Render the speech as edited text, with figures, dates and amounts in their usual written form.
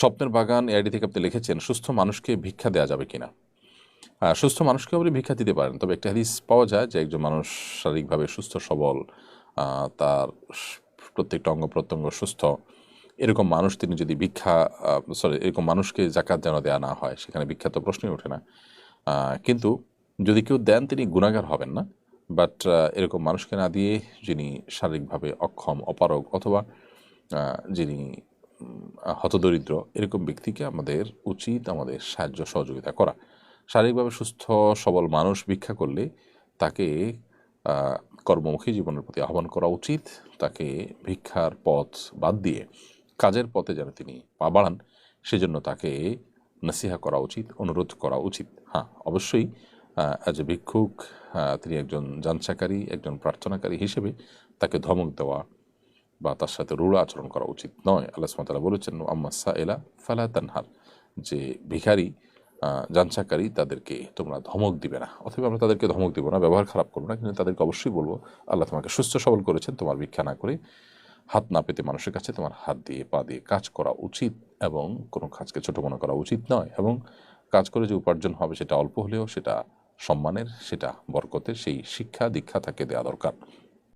স্বপ্নের বাগান এআইডি থেকে আপনি লিখেছেন, সুস্থ মানুষকে ভিক্ষা দেওয়া যাবে কিনা? সুস্থ মানুষকে আপনি ভিক্ষা দিতে পারেন, তবে একটা হাদিস পাওয়া যায় যে একজন মানুষ শারীরিকভাবে সুস্থ সবল, তার প্রত্যেকটা অঙ্গ প্রত্যঙ্গ সুস্থ, এরকম মানুষ তিনি যদি ভিক্ষা, এরকম মানুষকে জাকাত যেন দেওয়া না হয়, সেখানে ভিক্ষা তো প্রশ্নই ওঠে না। কিন্তু যদি কেউ দেন তিনি গুনাহগার হবেন না। বাট এরকম মানুষকে না দিয়ে যিনি শারীরিকভাবে অক্ষম, অপারগ, অথবা যিনি হতদরিদ্র, এরকম ব্যক্তিকে আমাদের উচিত আমাদের সাহায্য সহযোগিতা করা। শারীরিকভাবে সুস্থ সবল মানুষ ভিক্ষা করলে তাকে আহ, কর্মমুখী জীবনের প্রতি আহ্বান করা উচিত। তাকে ভিক্ষার পথ বাদ দিয়ে কাজের পথে যেন তিনি পা বাড়ান, সেজন্য তাকে নসিহা করা উচিত, অনুরোধ করা উচিত। হ্যাঁ, অবশ্যই অ্যাজ এ ভিক্ষুক তিনি একজন যাঞ্চাকারী, একজন প্রার্থনাকারী হিসেবে তাকে ধমক দেওয়া বা তার সাথে রূঢ় আচরণ করা উচিত নয়। আল্লাহ সুবহানাহু ওয়া তাআলা বলেছেন, আম্মা সাইলা ফালা তানহার, যে ভিখারি, যাঞ্চাকারী, তাদেরকে তোমরা ধমক দিবে না। অথবা আমরা তাদেরকে ধমক দিব না, ব্যবহার খারাপ করবো না, কিন্তু তাদেরকে অবশ্যই বলবো, আল্লাহ তোমাকে সুস্থ সবল করেছেন, তোমার ভিক্ষা না করে হাত না পেতে মানুষের কাছে তোমার হাত দিয়ে পা দিয়ে কাজ করা উচিত, এবং কোনো কাজকে ছোট মনে করা উচিত নয়। এবং কাজ করে যে উপার্জন হবে সেটা অল্প হলেও সেটা সম্মানের, সেটা বরকতের, সেই শিক্ষা দীক্ষা তাকে দেওয়া দরকার।